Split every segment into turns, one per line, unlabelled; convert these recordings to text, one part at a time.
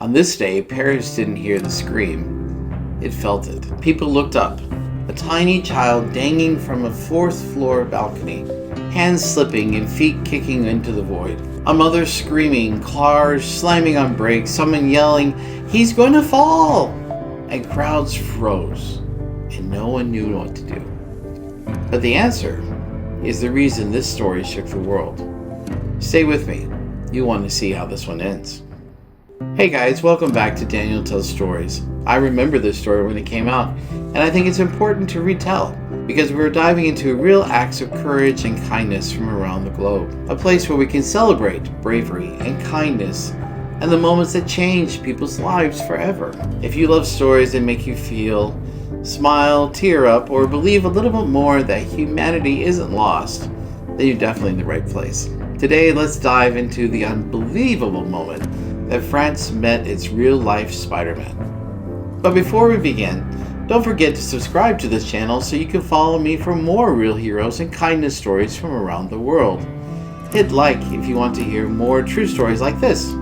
On this day, Paris didn't hear the scream. It felt it. People looked up. A tiny child dangling from a fourth-floor balcony, hands slipping and feet kicking into the void. A mother screaming, cars slamming on brakes, someone yelling, "He's going to fall!" And crowds froze, and no one knew what to do. But the answer is the reason this story shook the world. Stay with me. You want to see how this one ends. Hey guys, welcome back to Daniel Tells Stories. I remember this story when it came out, and I think it's important to retell because we're diving into real acts of courage and kindness from around the globe. A place where we can celebrate bravery and kindness and the moments that change people's lives forever. If you love stories that make you feel, smile, tear up, or believe a little bit more that humanity isn't lost, then you're definitely in the right place. Today, let's dive into the unbelievable moment that France met its real-life Spider-Man. But before we begin, don't forget to subscribe to this channel so you can follow me for more real heroes and kindness stories from around the world. Hit like if you want to hear more true stories like this.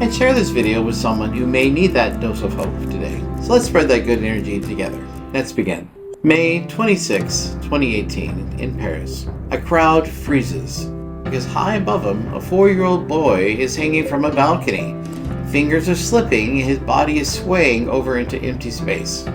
And share this video with someone who may need that dose of hope today. So let's spread that good energy together. Let's begin. May 26, 2018, in Paris. A crowd freezes because high above him, a 4-year-old boy is hanging from a balcony. Fingers are slipping and his body is swaying over into empty space.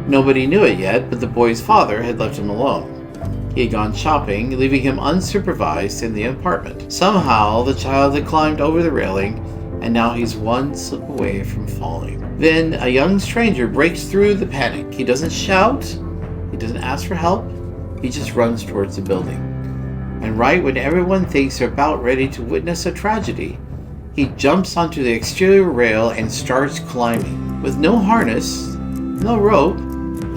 Nobody knew it yet, but the boy's father had left him alone. He had gone shopping, leaving him unsupervised in the apartment. Somehow, the child had climbed over the railing, and now he's one slip away from falling. Then, a young stranger breaks through the panic. He doesn't shout, he doesn't ask for help, he just runs towards the building. And right when everyone thinks they're about ready to witness a tragedy, he jumps onto the exterior rail and starts climbing. With no harness, no rope,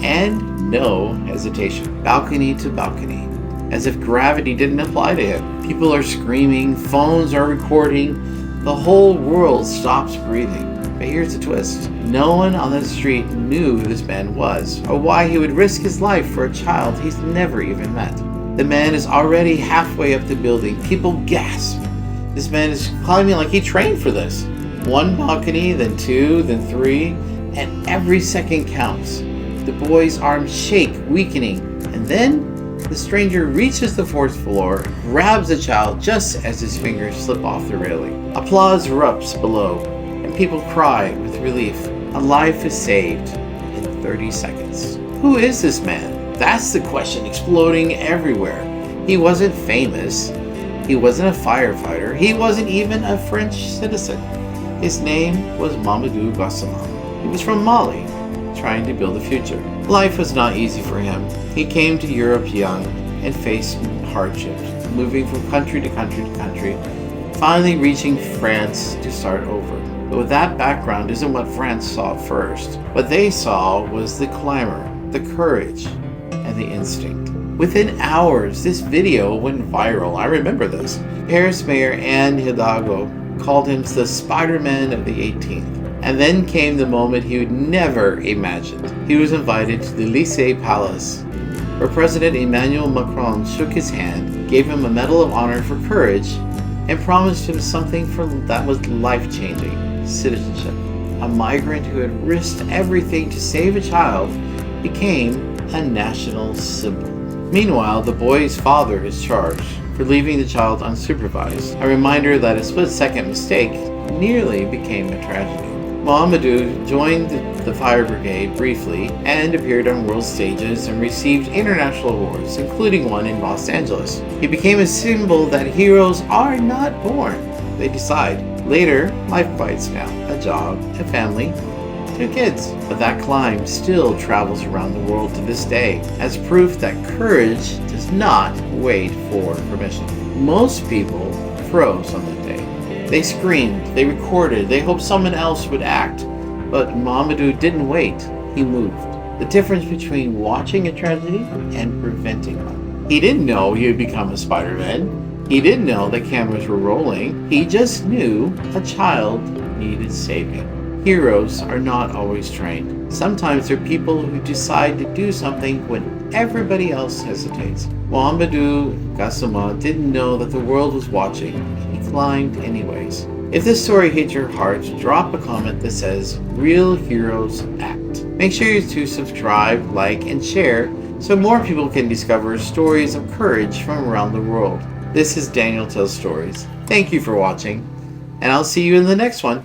and no hesitation. Balcony to balcony. As if gravity didn't apply to him. People are screaming, phones are recording, the whole world stops breathing. But here's the twist. No one on the street knew who this man was, or why he would risk his life for a child he's never even met. The man is already halfway up the building. People gasp. This man is climbing like he trained for this. One balcony, then two, then three, and every second counts. The boy's arms shake, weakening, and then the stranger reaches the fourth floor, grabs the child just as his fingers slip off the railing. Applause erupts below, and people cry with relief. A life is saved in 30 seconds. Who is this man? That's the question exploding everywhere. He wasn't famous. He wasn't a firefighter. He wasn't even a French citizen. His name was Mamadou Gassama. He was from Mali, trying to build a future. Life was not easy for him. He came to Europe young and faced hardships, moving from country to country to country, finally reaching France to start over. But with that background isn't what France saw first. What they saw was the clamor, the courage, and the instinct. Within hours, this video went viral. I remember this. Paris Mayor Anne Hidalgo called him the Spiderman of the 18th. And then came the moment he would never imagined. He was invited to the Élysée Palace, where President Emmanuel Macron shook his hand, gave him a Medal of Honor for courage, and promised him something that was life-changing: citizenship. A migrant who had risked everything to save a child became a national symbol. Meanwhile, the boy's father is charged for leaving the child unsupervised, a reminder that a split-second mistake nearly became a tragedy. Mamadou joined the fire brigade briefly and appeared on world stages and received international awards, including one in Los Angeles. He became a symbol that heroes are not born, they decide. Later, life bites now. A job, a family, 2 kids. But that climb still travels around the world to this day as proof that courage does not wait for permission. Most people froze on that day. They screamed, they recorded, they hoped someone else would act. But Mamadou didn't wait, he moved. The difference between watching a tragedy and preventing one. He didn't know he would become a Spider-Man. He didn't know that cameras were rolling. He just knew a child needed saving. Heroes are not always trained. Sometimes they're people who decide to do something when everybody else hesitates. Mamadou Gassama didn't know that the world was watching. He climbed anyways. If this story hit your heart, drop a comment that says, "Real Heroes Act." Make sure you to subscribe, like, and share so more people can discover stories of courage from around the world. This is Daniel Tells Stories. Thank you for watching, and I'll see you in the next one.